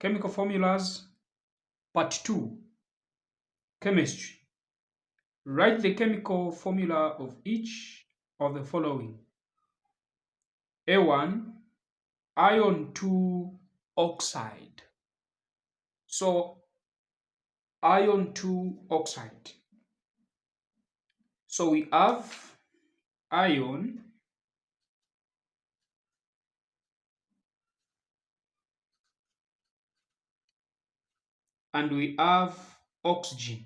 Chemical formulas, part 2, chemistry. Write the chemical formula of each of the following. A1, iron 2 oxide. So, iron 2 oxide. So we have iron and we have oxygen.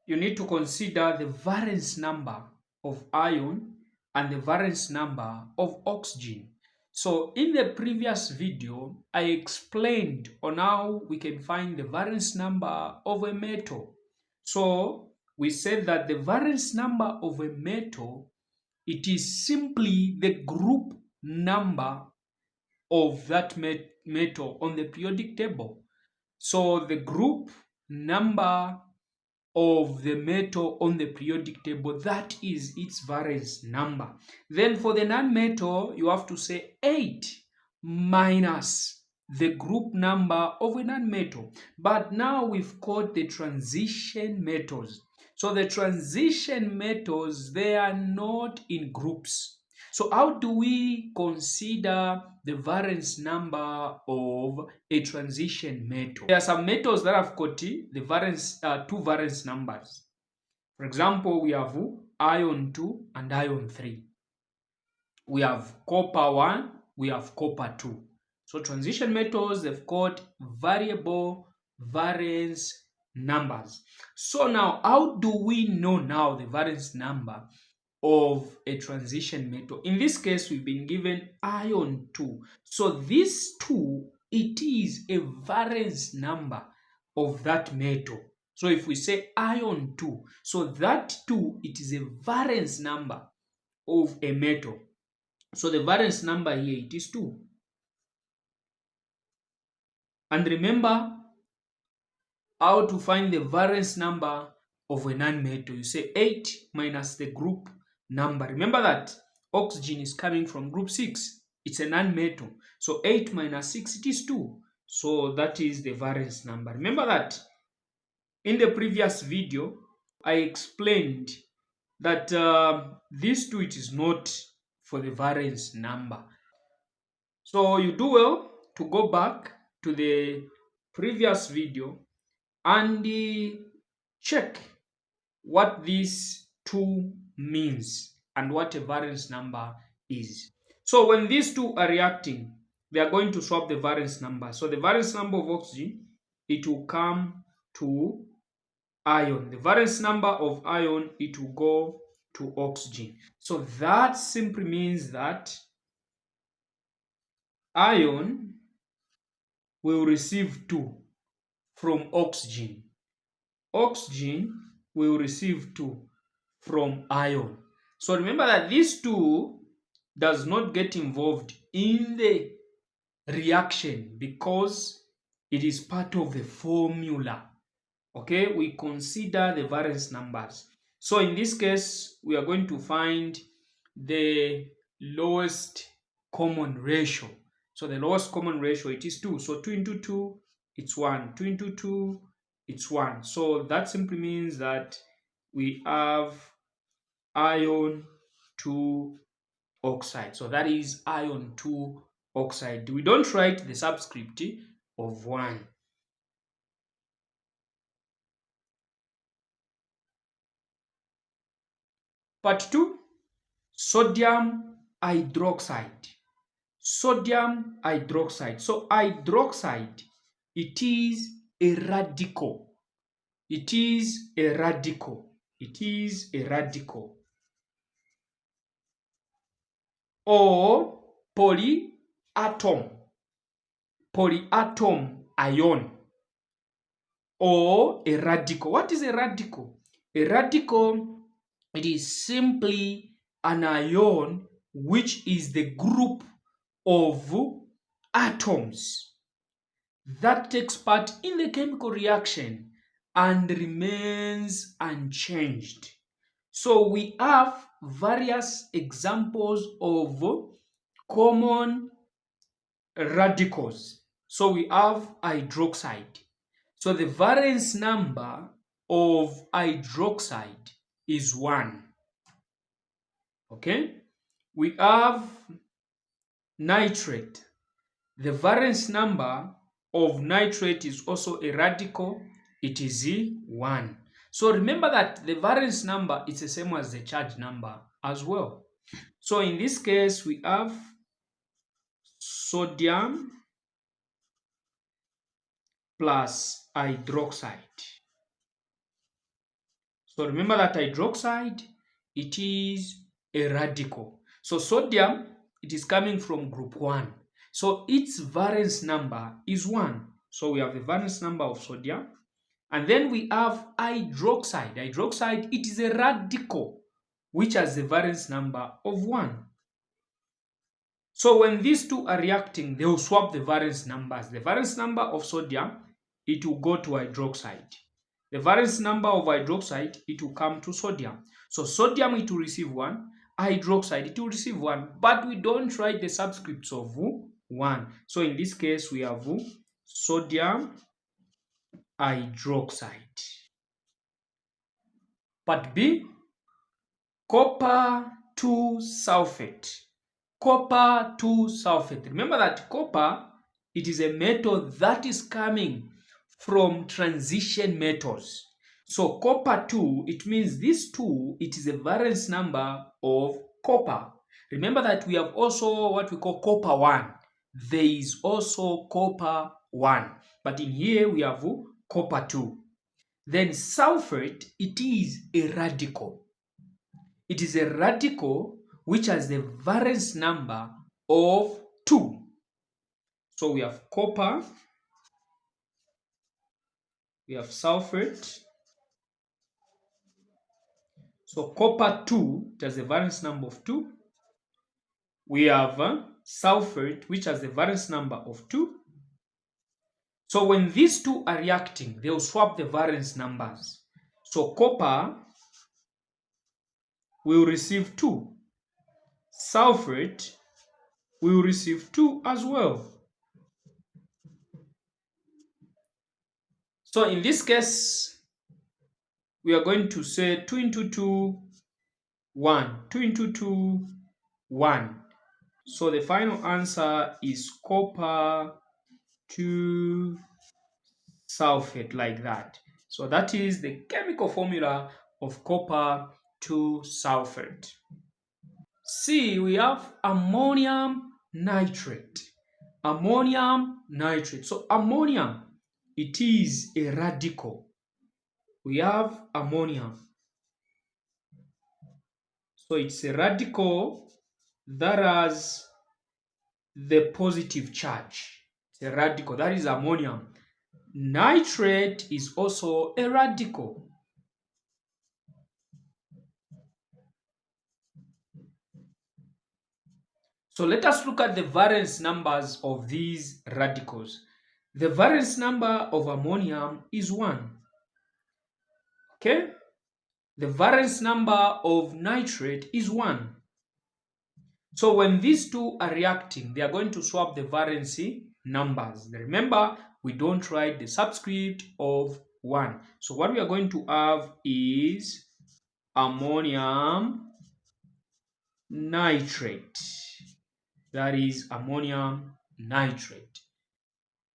You need to consider the valence number of iron and the valence number of oxygen. So in the previous video, I explained on how we can find the valence number of a metal. So we said that the valence number of a metal, it is simply the group number of that metal on the periodic table. So the group number of the metal on the periodic table, that is its valence number. Then for the non-metal, you have to say 8 minus the group number of a non-metal. But now we've got the transition metals. So the transition metals, they are not in groups. So how do we consider the valence number of a transition metal? There are some metals that have got the valence, two valence numbers. For example, we have iron 2 and iron 3. We have copper 1, we have copper 2. So transition metals, they've got variable valence numbers. So now, how do we know now the valence number of a transition metal? In this case, we've been given iron 2. So this 2, it is a valence number of that metal. So if we say iron 2, so that 2, it is a valence number of a metal. So the valence number here, it is 2. And remember how to find the valence number of a non-metal. You say 8 minus the group number. Remember that oxygen is coming from group 6. It's a non-metal. So 8 minus 6, it is 2. So that is the valence number. Remember that in the previous video, I explained that this 2, it is not for the valence number. So you do well to go back to the previous video and check what this 2 means and what a valence number is. So when these 2 are reacting, they are going to swap the valence number. So the valence number of oxygen, it will come to iron. The valence number of iron, it will go to oxygen. So that simply means that iron will receive 2 from oxygen. Oxygen will receive 2 from iron. So remember that this 2 does not get involved in the reaction because it is part of the formula. Okay, we consider the valence numbers. So in this case, we are going to find the lowest common ratio. So the lowest common ratio, it is 2. So 2 into 2, it's 1. 2 into 2, it's 1. So that simply means that we have iron 2 oxide. So that is iron 2 oxide. We don't write the subscript of 1. Part 2, sodium hydroxide. Sodium hydroxide. So hydroxide, it is a radical. It is a radical. It is a radical. Or polyatom. Polyatom ion. Or a radical. What is a radical? A radical, it is simply an ion which is the group of atoms that takes part in the chemical reaction and remains unchanged. So we have various examples of common radicals. So we have hydroxide. So the valence number of hydroxide is 1. Okay? We have nitrate. The valence number of nitrate is also a radical. It is 1. So remember that the valence number is the same as the charge number as well. So in this case, we have sodium plus hydroxide. So remember that hydroxide, it is a radical. So sodium, it is coming from group 1. So its valence number is 1. So we have the valence number of sodium. And then we have hydroxide. Hydroxide, it is a radical which has the valence number of 1. So when these two are reacting, they will swap the valence numbers. The valence number of sodium, it will go to hydroxide. The valence number of hydroxide, it will come to sodium. So sodium, it will receive 1. Hydroxide, it will receive 1. But we don't write the subscripts of 1. So in this case, we have sodium hydroxide. Part B, copper 2 sulfate. Copper 2 sulfate. Remember that copper, it is a metal that is coming from transition metals. So copper 2, it means this 2, it is a valence number of copper. Remember that we have also what we call copper 1. There is also copper 1. But in here we have copper 2. Then sulfate, it is a radical. It is a radical which has the valence number of 2. So we have copper, we have sulfate. So copper 2, it has a valence number of 2. We have sulfate, which has the valence number of 2. So when these two are reacting, they will swap the valence numbers. So copper will receive 2. Sulfate will receive 2 as well. So in this case, we are going to say 2 into 2, 1. 2 into 2, 1. So the final answer is copper 2 sulfate, like that. So that is the chemical formula of copper 2 sulfate. C, we have ammonium nitrate. Ammonium nitrate. So ammonium, it is a radical. We have ammonium. So it's a radical that has the positive charge. It's a radical, that is ammonium. Nitrate is also a radical. So let us look at the valence numbers of these radicals. The valence number of ammonium is 1. Okay? The valence number of nitrate is 1. So when these two are reacting, they are going to swap the valency numbers. Remember, we don't write the subscript of 1. So what we are going to have is ammonium nitrate. That is ammonium nitrate.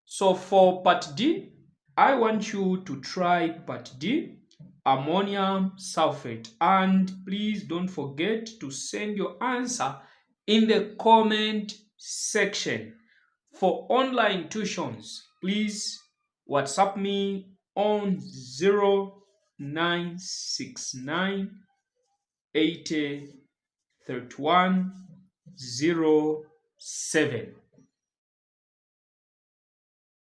So for part D, I want you to try part D, ammonium sulfate. And please don't forget to send your answer in the comment section. For online tuitions, please WhatsApp me on 0969 80 31 07.